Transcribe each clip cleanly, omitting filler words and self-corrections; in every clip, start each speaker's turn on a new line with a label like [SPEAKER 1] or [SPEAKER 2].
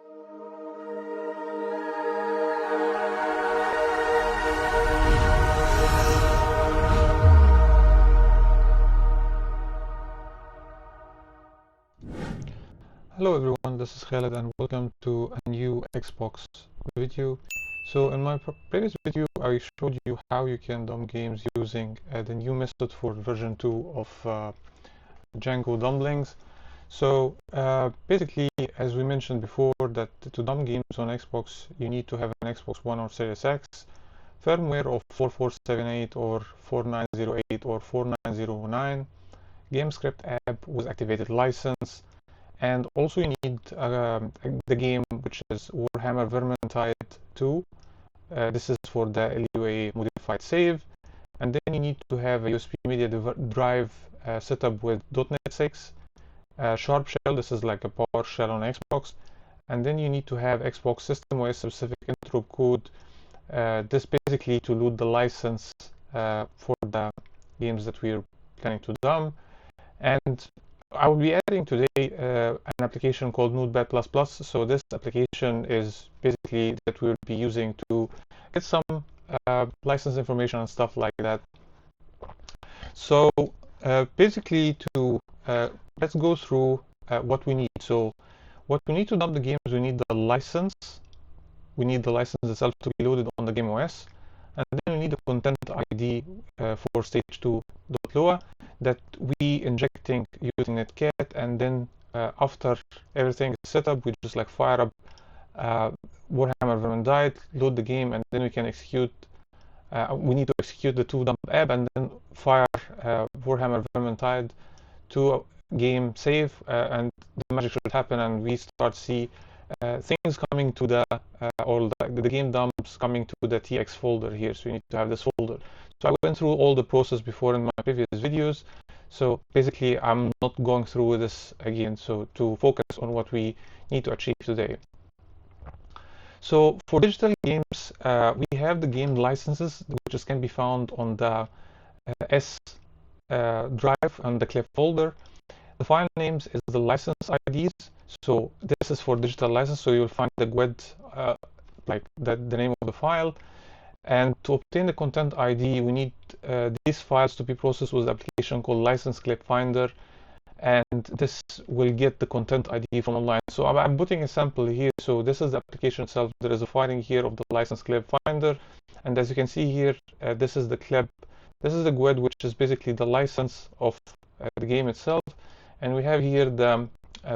[SPEAKER 1] Hello everyone, this is Khaled and welcome to a new Xbox video. So in my previous video I showed you how you can dump games using the new method for version 2 of Django dumplings. So basically, as we mentioned before, that to dump games on Xbox you need to have an Xbox One or Series X, firmware of 4478 or 4908 or 4909, GameScript app with activated license, and also you need the game, which is Warhammer Vermintide 2. This is for the LUA modified save. And then you need to have a USB media drive set up with .NET 6, Sharp Shell, this is like a PowerShell on Xbox. And then you need to have Xbox System OS specific intro code, this basically to load the license for the games that we're planning to dump. And I will be adding today an application called Notepad++. So this application is basically that we'll be using to get some license information and stuff like that. So basically let's go through what we need. So what we need to dump the games, we need the license. We need the license itself to be loaded on the game OS. And then we need the content ID for stage 2.lua that we injecting using netcat, and then after everything is set up, we just like fire up Warhammer Vermintide, load the game, and then we can execute. We need to execute the to dump app and then fire Warhammer Vermintide to game save, and the magic should happen, and we start see things coming to the or the game dumps coming to the TX folder here. So you need to have this folder. So I went through all the process before in my previous videos. So basically I'm not going through this again, so to focus on what we need to achieve today. So for digital games, we have the game licenses, which can be found on the S drive and the clip folder. The file names is the license IDs. So this is for digital license, so you'll find the GUID, like the name of the file. And to obtain the content ID, we need these files to be processed with an application called License Clip Finder, and this will get the content ID from online. So I'm putting a sample here. So this is the application itself. There is a finding here of the License Clip Finder, and as you can see here, this is the clip. This is the GUID, which is basically the license of the game itself, and we have here the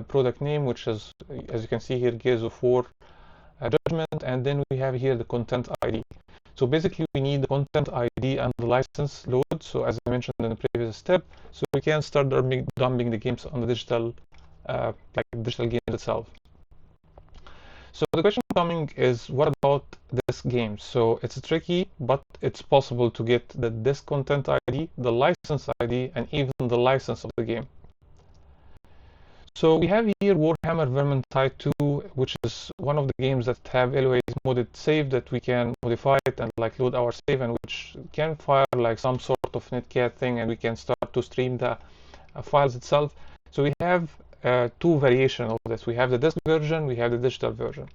[SPEAKER 1] product name, which is, as you can see here, Gears of War Judgment, and then we have here the content ID. So basically we need the content ID and the license load, so as I mentioned in the previous step, so we can start dumping the games on the digital digital game itself. So the question coming is, what about this game? So it's tricky, but it's possible to get this content ID, the license ID, and even the license of the game. So we have here Warhammer Vermintide 2, which is one of the games that have LOA's modded save that we can modify it and like load our save, and which can fire like some sort of netcat thing, and we can start to stream the files itself. So we have two variations of this. We have the disk version, we have the digital version.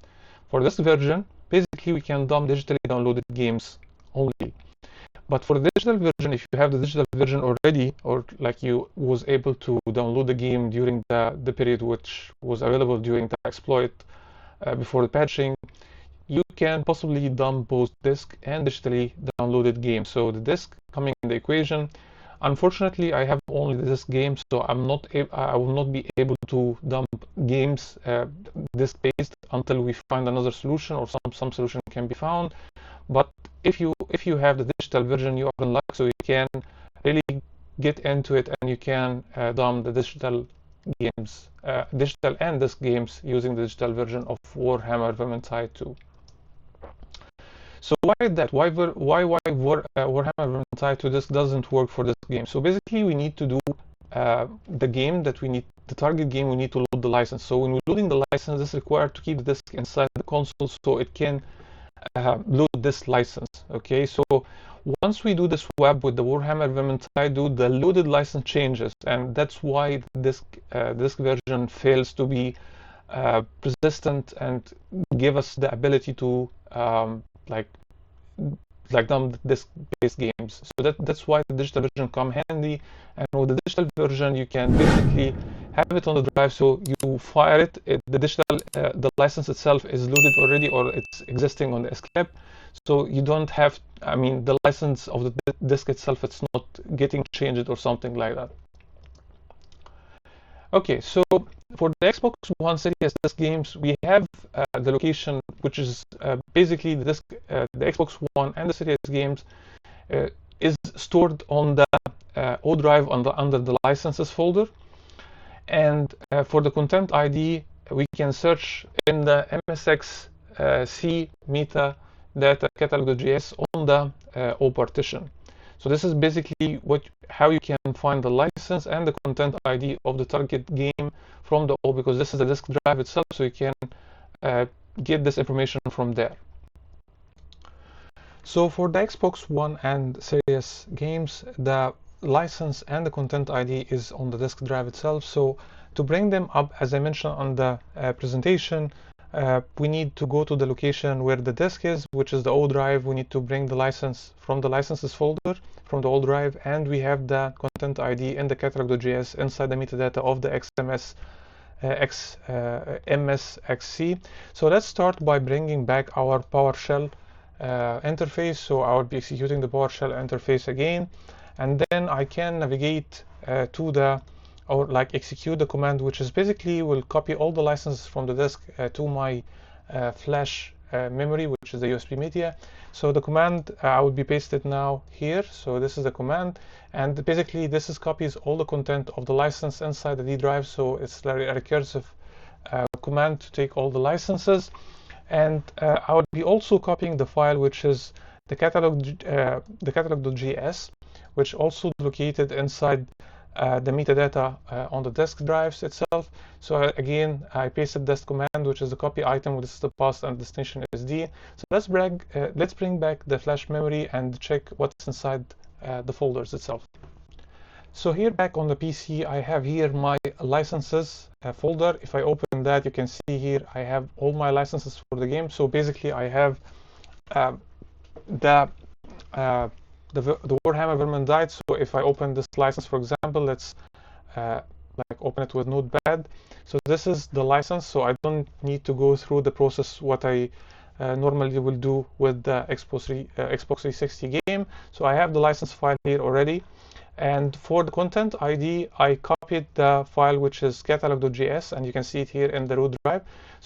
[SPEAKER 1] For this version, basically we can dump digitally downloaded games only. But for the digital version, if you have the digital version already, or like you was able to download the game during the period which was available during the exploit before the patching, you can possibly dump both disk and digitally downloaded games. So the disk coming in the equation. Unfortunately, I have only this game, so I will not be able to dump games disk-based until we find another solution, or some solution can be found. But if you have the digital version, you are in luck, so you can really get into it, and you can dump the digital games, digital and disk games, using the digital version of Warhammer Vermintide 2. So why that? Why Warhammer Vermintide 2 disk doesn't work for this game? So basically, we need to do the target game. We need to load the license. So when we're loading the license, it's required to keep the disk inside the console, so it can load this license. Okay, so once we do the swap with the Warhammer Vermintide 2, the loaded license changes, and that's why this disk version fails to be persistent and give us the ability to like dumb disk-based games. So that's why the digital version come handy. And with the digital version, you can basically have it on the drive, so you fire it. The license itself is loaded already, or it's existing on the SCLIP. So you don't have, I mean, the license of the disk itself, it's not getting changed or something like that. Okay, so for the Xbox One Series disk games, we have the location, which is basically the disk, the Xbox One and the Series games is stored on the O drive under the licenses folder. And for the content ID, we can search in the MSX metadata catalog.js on the O partition. So this is basically how you can find the license and the content ID of the target game from the O, because this is the disk drive itself, so you can get this information from there. So for the Xbox One and Series games, the license and the content ID is on the disk drive itself. So to bring them up, as I mentioned on the presentation, we need to go to the location where the disk is, which is the O drive. We need to bring the license from the licenses folder from the O drive, and we have the content ID in the catalog.js inside the metadata of the MSXC. So let's start by bringing back our PowerShell interface. So I will be executing the PowerShell interface again, and then I can navigate to the, or like execute the command, which is basically will copy all the licenses from the disk to my flash memory, which is the USB media. So the command I will be pasted now here. So this is the command, and basically this is copies all the content of the license inside the D drive. So it's a recursive command to take all the licenses. And I would be also copying the file, which is the catalog.js, which also located inside the metadata on the disk drives itself. So again, I pasted this command, which is the copy item. This is the path and destination SD. So let's bring back the flash memory and check what's inside the folders itself. So here back on the PC, I have here my licenses folder. If I open that, you can see here I have all my licenses for the game. So basically, I have the Warhammer Vermintide. So if I open this license, for example, let's like open it with Notepad. So this is the license. So I don't need to go through the process what I normally will do with the Xbox 360 game. So I have the license file here already. And for the content ID, I copied the file, which is catalog.js, and you can see it here in the root drive.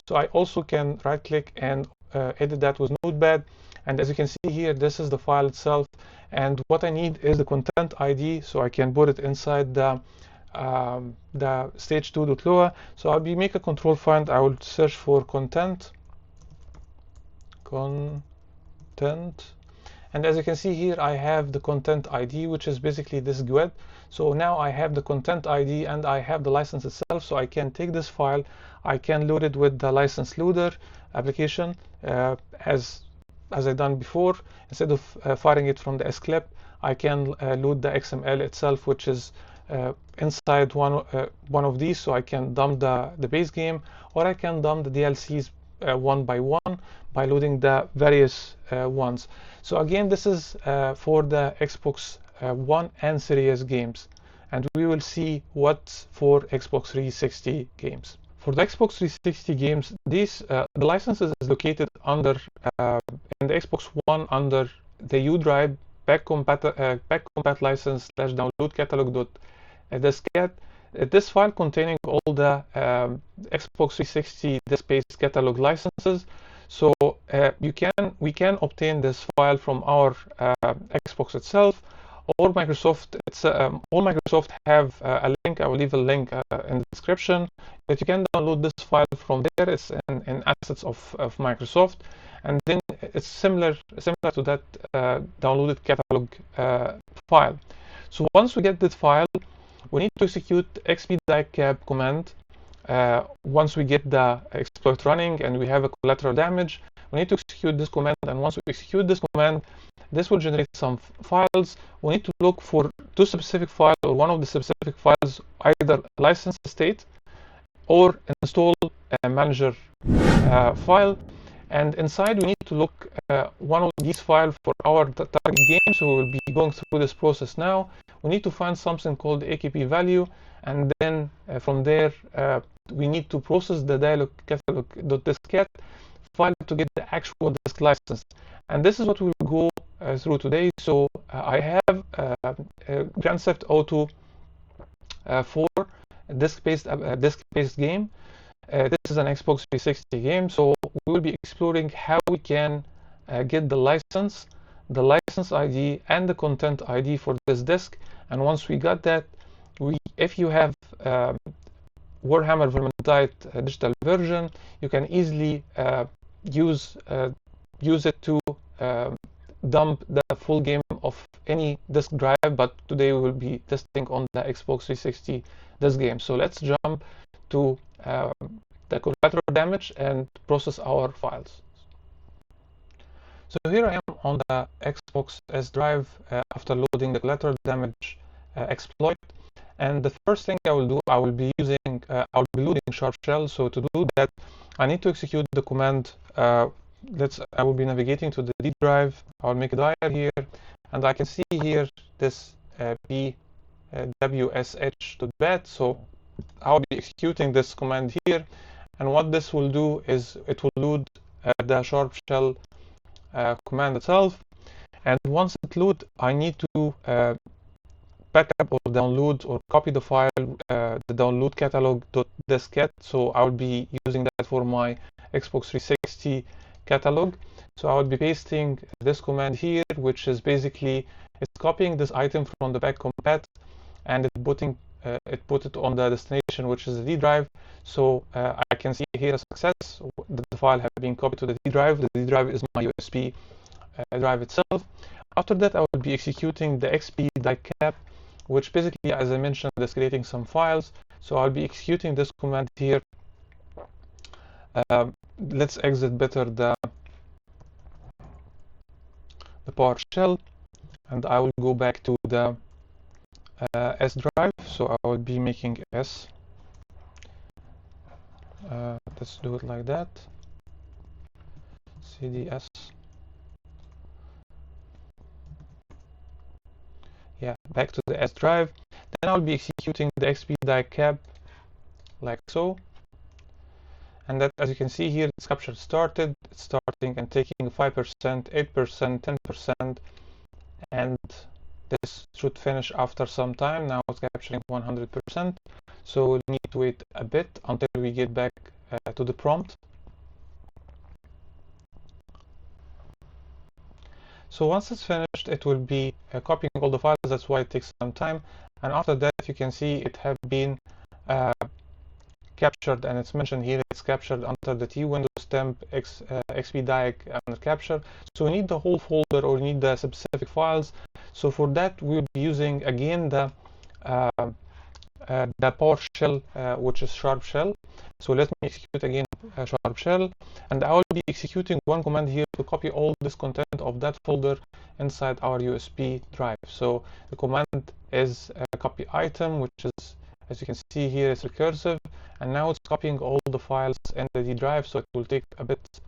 [SPEAKER 1] So I also can right click and edit that with Notepad. And as you can see here, this is the file itself. And what I need is the content ID, so I can put it inside the stage2.lua. So I'll be make a control find. I will search for content. And as you can see here, I have the content ID, which is basically this GUID. So now I have the content ID and I have the license itself. So I can take this file, I can load it with the license loader application as I done before. Instead of firing it from the SCLIP, I can load the XML itself, which is inside one of these. So I can dump the base game, or I can dump the DLCs one by one by loading the various ones. So again, this is for the Xbox One and Series games, and we will see what's for Xbox 360 games. For the Xbox 360 games, these the licenses is located under in the Xbox One under the U drive backcompat license / download catalog.diskette. This file containing all the Xbox 360 disk-based catalog licenses. So we can obtain this file from our Xbox itself, or Microsoft. All Microsoft have a link. I will leave a link in the description that you can download this file from there. It's in assets of Microsoft, and then it's similar to that downloaded catalog file. So once we get this file, we need to execute xp-diecab command. Once we get the exploit running and we have a collateral damage, we need to execute this command. And once we execute this command, this will generate some files. We need to look for two specific files, or one of the specific files, either license state or install manager file, and inside we need to look one of these files for our target game. So we will be going through this process now. We need to find something called AKP value, and then from there we need to process the dialog catalog.diskette file to get the actual disk license. And this is what we will go through today. So I have Grand Theft Auto 4 disk-based game. This is an Xbox 360 game, so we will be exploring how we can get the license ID, and the content ID for this disk. And once we got that, if you have Warhammer Vermintide digital version, you can easily use it to dump the full game of any disk drive. But today we will be testing on the Xbox 360 disk game. So let's jump to the collateral damage and process our files. So here I am on the Xbox S drive after loading the collateral damage exploit. And the first thing I will do, I will be loading Sharp Shell. So to do that, I need to execute the command. I will be navigating to the D drive. I'll make a dir here, and I can see here this pwsh.bat. So I'll be executing this command here, and what this will do is it will load the Sharp Shell command itself. And once it loads, I need to backup or download or copy the file, the download catalog.diskette. So I'll be using that for my Xbox 360 catalog. So I will be pasting this command here, which is basically it's copying this item from the back compat, and it put it on the destination, which is the D drive. So I can see here a success. The file has been copied to the D drive. The D drive is my USB drive itself. After that, I will be executing the xp-diecap, which basically, as I mentioned, is creating some files. So I'll be executing this command here. Let's exit better the PowerShell, and I will go back to the S drive. So I will be making S. Let's do it like that. CDS. Yeah, back to the S drive. Then I'll be executing the xp-diecap like so. And that, as you can see here, it's captured started. It's starting and taking 5%, 8%, 10%, and this should finish after some time. Now it's capturing 100%. So we'll need to wait a bit until we get back to the prompt. So once it's finished, it will be copying all the files. That's why it takes some time. And after that, you can see it have been captured, and it's mentioned here it's captured under the T Windows temp xp-diec under capture. So we need the whole folder, or we need the specific files. So for that, we'll be using again the PowerShell, which is Sharp Shell. So let me execute again Sharp Shell, and I will be executing one command here to copy all this content of that folder inside our USB drive. So the command is copy item, which is, as you can see here, is recursive, and now it's copying all the files in the D drive. So it will take a bit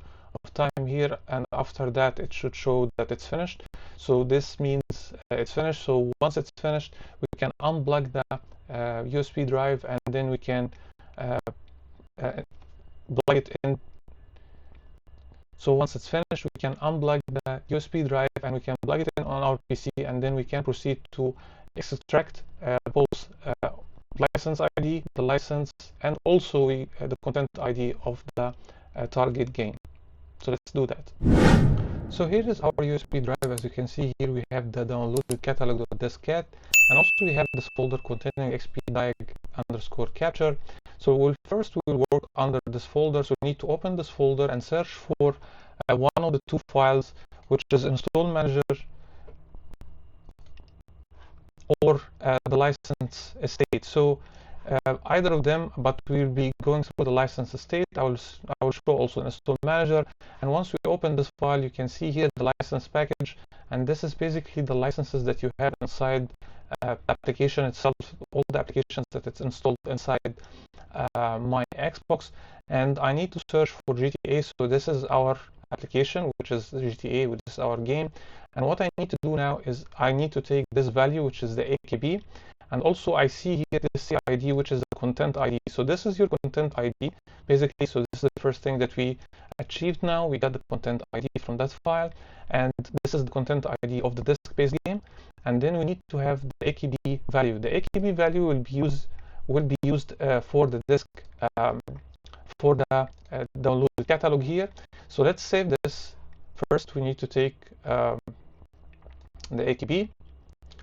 [SPEAKER 1] of time here, and after that it should show that it's finished. So this means it's finished. So once it's finished, we can unplug the USB drive, and then we can plug it in. So once it's finished, we can unplug the USB drive and we can plug it in on our PC, and then we can proceed to extract both license ID, the license, and also the content ID of the target game. So let's do that. So here is our USB drive. As you can see here, we have the downloaded catalog.diskette, and also we have this folder containing xp-diec_capture. So we'll work under this folder. So we need to open this folder and search for one of the two files, which is install manager or the license estate. So either of them, but we'll be going through the license estate. I will show also install manager, and once we open this file, you can see here the license package, and this is basically the licenses that you have inside application itself, all the applications that it's installed inside my Xbox, and I need to search for GTA. So this is our application, which is GTA, which is our game. And what I need to do now is I need to take this value, which is the AKB, and also I see here this CID, which is the content ID. So this is your content ID, basically. So this is the first thing that we achieved now. We got the content ID from that file, and this is the content ID of the disk-based game. And then we need to have the AKB value. The AKB value will be used for the disk, for the downloaded catalog here. So let's save this. First, we need to take the AKB.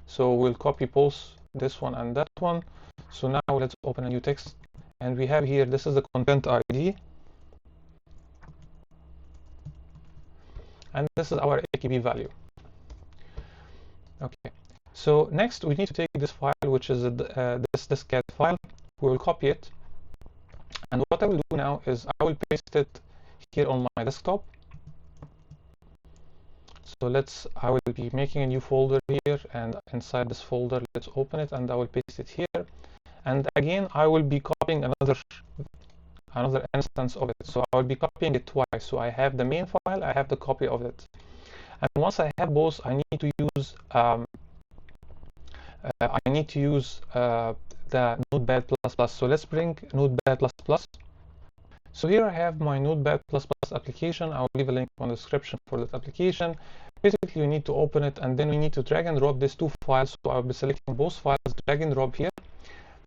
[SPEAKER 1] So we'll copy post this one and that one. So now let's open a new text, and we have here, this is the content ID, and this is our AKB value. Okay, so next we need to take this file, which is this diskette file. We will copy it, and what I will do now is I will paste it here on my desktop. So I will be making a new folder here, and inside this folder, let's open it, and I will paste it here. And again, I will be copying another instance of it. So I will be copying it twice. So I have the main file, I have the copy of it. And once I have both, I need to use the Notepad++. So let's bring Notepad++. So here I have my Notepad++ application. I will leave a link on the description for that application. Basically, you need to open it, and then we need to drag and drop these two files. So I will be selecting both files, drag and drop here.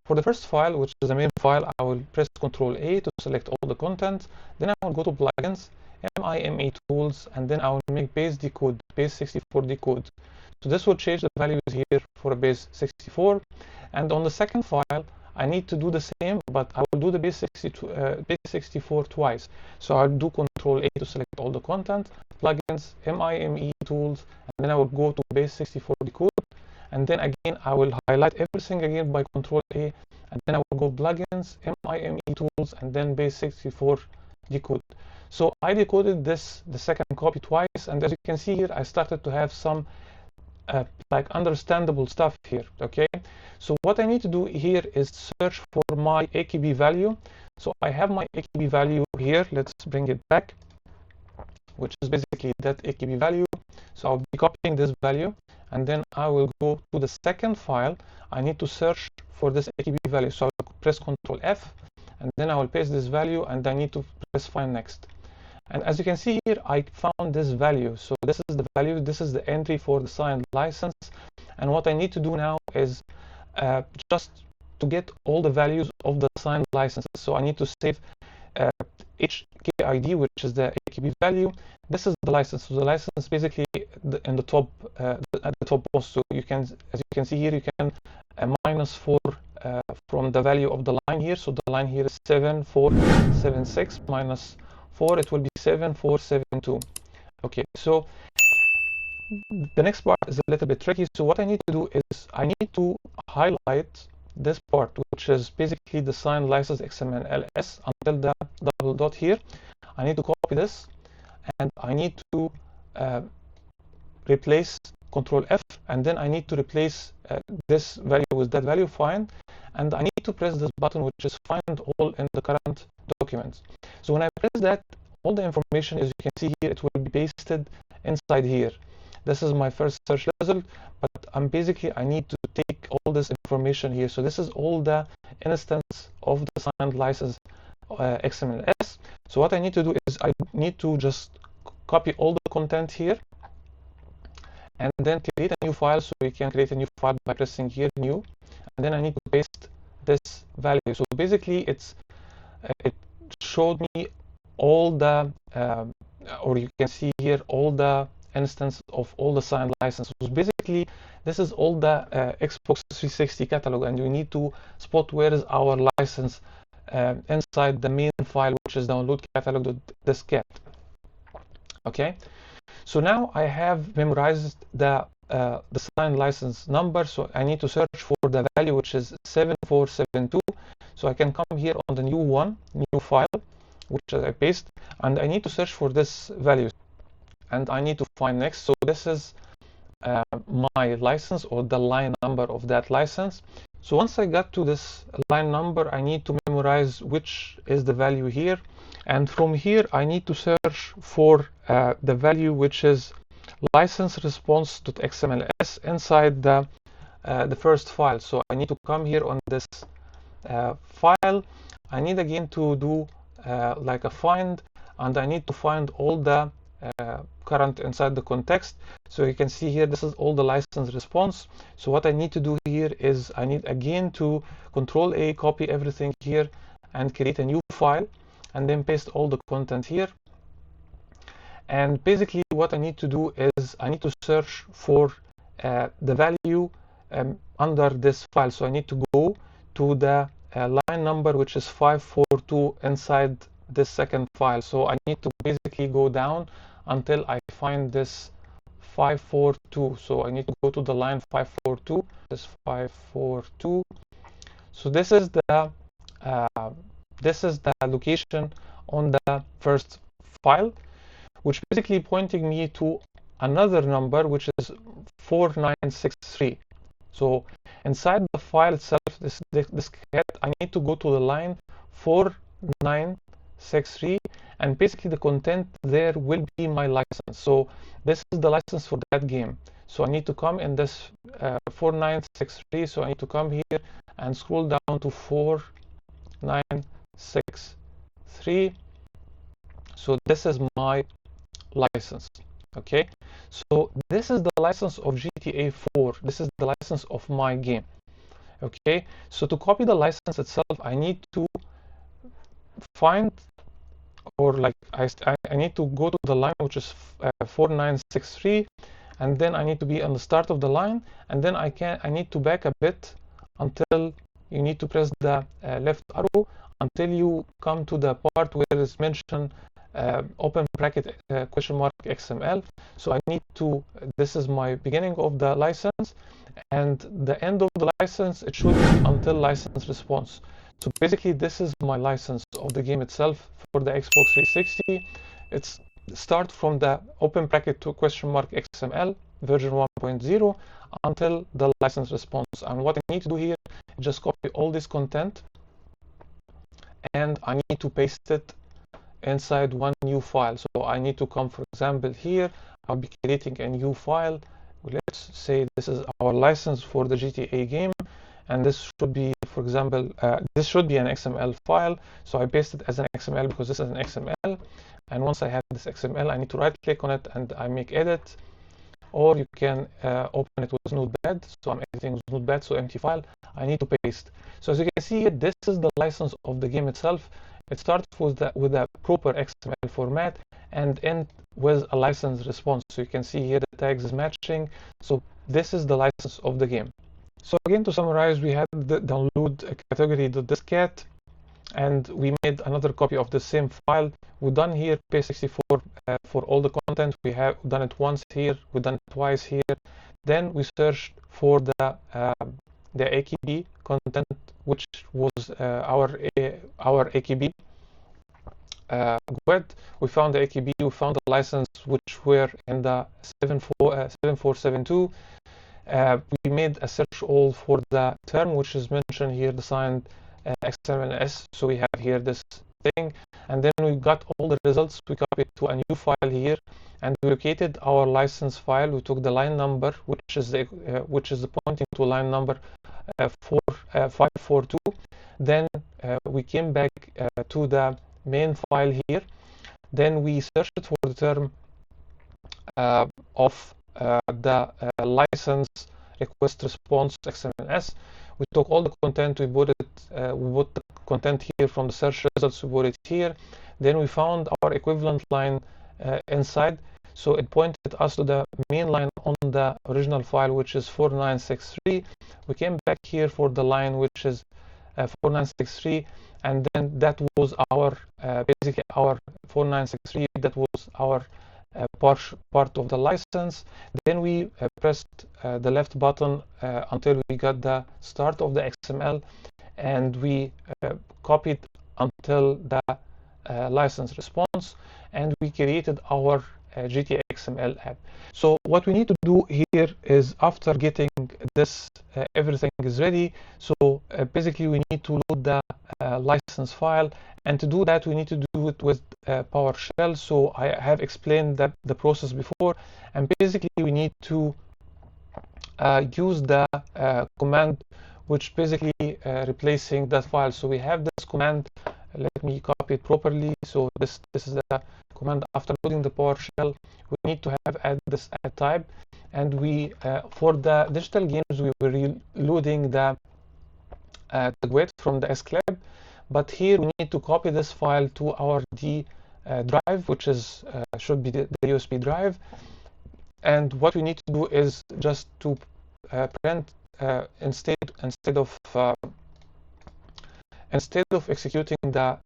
[SPEAKER 1] For the first file, which is the main file, I will press Ctrl+A to select all the content. Then I will go to Plugins, MIME Tools, and then I will make base decode, base 64 decode. So this will change the values here for a base 64. And on the second file, I need to do the same, but I will do the base 64 twice. So I'll do Ctrl+A to select all the content, Plugins, MIME Tools, and then I will go to base 64 decode. And then again, I will highlight everything again by Ctrl+A, and then I will go Plugins, MIME Tools, and then base 64 decode. So I decoded the second copy twice, and as you can see here, I started to have some like understandable stuff here. Okay, so what I need to do here is search for my AKB value. So I have my AKB value here. Let's bring it back, which is basically that AKB value. So I'll be copying this value, and then I will go to the second file. I need to search for this AKB value. So I'll press Ctrl+F, and then I will paste this value, and I need to press Find Next. And as you can see here, I found this value. So this is the value, this is the entry for the signed license. And what I need to do now is just to get all the values of the signed licenses. So I need to save HKID, which is the AKB value. This is the license. So the license basically in the top, at the top post. So you can, as you can see here, you can -4 from the value of the line here. So the line here is 7476 minus 4, it will be 7472. Okay, so the next part is a little bit tricky. So what I need to do is I need to highlight this part, which is basically the signed license XMLS until the double dot here. I need to copy this, and I need to replace Ctrl+F, and then I need to replace this value with that value, find, and I need to press this button, which is find all in the current documents. So when I press that, all the information, as you can see here, it will be pasted inside here. This is my first search result, but I need to take all this information here. So this is all the instance of the signed license XMLS. So what I need to do is I need to just copy all the content here, and then create a new file. So we can create a new file by pressing here, new, and then I need to paste this value. So basically, it showed me all the, or you can see here all the instance of all the signed licenses. Basically, this is all the Xbox 360 catalog, and we need to spot where is our license inside the main file, which is download catalog.diskette. Okay, so now I have memorized the signed license number. So I need to search for the value, which is 7472. So I can come here on the new file, which I paste, and I need to search for this value, and I need to find next. So this is my license or the line number of that license. So once I got to this line number, I need to memorize which is the value here. And from here, I need to search for the value which is license response.xmls inside the first file. So I need to come here on this file. I need again to do like a find, and I need to find all the current inside the context. So you can see here, this is all the license response. So what I need to do here is I need again to Control A, copy everything here and create a new file, and then paste all the content here. And basically what I need to do is I need to search for the value under this file. So I need to go to the line number which is 542 inside this second file. So I need to basically go down until I find this 542. So I need to go to the line 542. This 542. So this is the location on the first file, which basically pointing me to another number which is 4963. So inside the file itself, this cat, I need to go to the line 4963, and basically the content there will be my license. So this is the license for that game. So I need to come in this 4963. So I need to come here and scroll down to 4963. So this is my license. Okay, so this is the license of GTA 4. This is the license of my game. Okay, so to copy the license itself, I need to find, or like I need to go to the line which is 4963, and then I need to be on the start of the line, and then I need to back a bit until you need to press the left arrow until you come to the part where it's mentioned open bracket question mark XML. So I need to, this is my beginning of the license, and the end of the license, it should be until license response. So basically this is my license of the game itself for the Xbox 360. It's start from the open bracket to question mark XML version 1.0 until the license response. And what I need to do here is just copy all this content, and I need to paste it inside one new file. So I need to come, for example, here, I'll be creating a new file. Let's say this is our license for the GTA game, and this should be, for example, this should be an XML file. So I paste it as an XML because this is an XML. And once I have this XML, I need to right click on it and I make edit, or you can open it with Notepad. So I'm editing with Notepad, so empty file, I need to paste. So as you can see here, this is the license of the game itself. It starts with a proper XML format and end with a license response. So you can see here the tags is matching. So this is the license of the game. So again, to summarize, we had the download category.diskcat, and we made another copy of the same file. We've done here page64 for all the content. We have done it once here, we've done it twice here. Then we searched for the AKB content, which was our AKB GUID. We found the AKB, we found the license which were in the 7472. We made a search all for the term which is mentioned here, the signed XMLS. So we have here this thing, and then we got all the results. We copied to a new file here, and we located our license file. We took the line number, which is the pointing to line number 542. Then we came back to the main file here. Then we searched for the term of the license request response XMLS. We took all the content, we put the content here from the search results, we put it here. Then we found our equivalent line inside. So it pointed us to the main line on the original file, which is 4963. We came back here for the line which is 4963, and then that was our basically our 4963. That was our part of the license. Then we pressed the left button until we got the start of the XML, and we copied until the license response, and we created our GTA XML app. So what we need to do here is, after getting this, everything is ready. So basically we need to load the license file, and to do that we need to do it with PowerShell. So I have explained that the process before, and basically we need to use the command which basically replacing that file. So we have this command. Let me copy it properly. So this is the command. After loading the PowerShell, we need to have add type, and we for the digital games we were loading the GUID from the SCLAB, but here we need to copy this file to our D drive, which is should be the USB drive. And what we need to do is just to print instead of executing the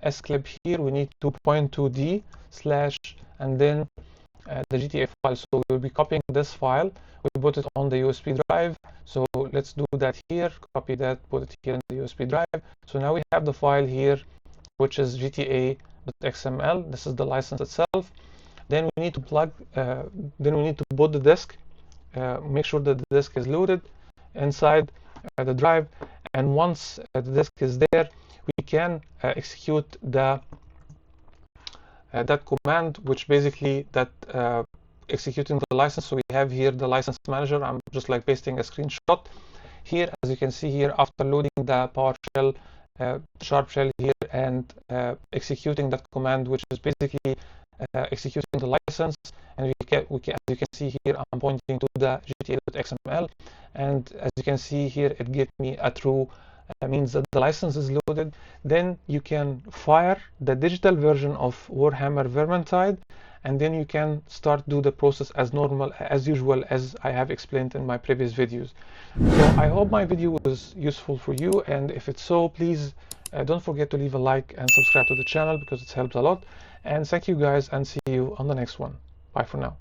[SPEAKER 1] SCLIB here, we need to point to D/ and then the GTA file. So we'll be copying this file. We put it on the USB drive. So let's do that here. Copy that, put it here in the USB drive. So now we have the file here, which is GTA.xml. This is the license itself. Then we need to plug. Then we need to boot the disk. Make sure that the disk is loaded inside the drive, and once the disk is there, we can execute the that command, which basically executing the license. So we have here the license manager. I'm just like pasting a screenshot here. As you can see here, after loading the PowerShell sharp shell here and executing that command, which is basically executing the license, and as you can see here, I'm pointing to the GTA.xml, and as you can see here, it gives me a true, means that the license is loaded. Then you can fire the digital version of Warhammer Vermintide, and then you can start do the process as normal, as usual, as I have explained in my previous videos. So I hope my video was useful for you, and if it's so, please don't forget to leave a like and subscribe to the channel, because it helps a lot. And thank you guys, and see you on the next one. Bye for now.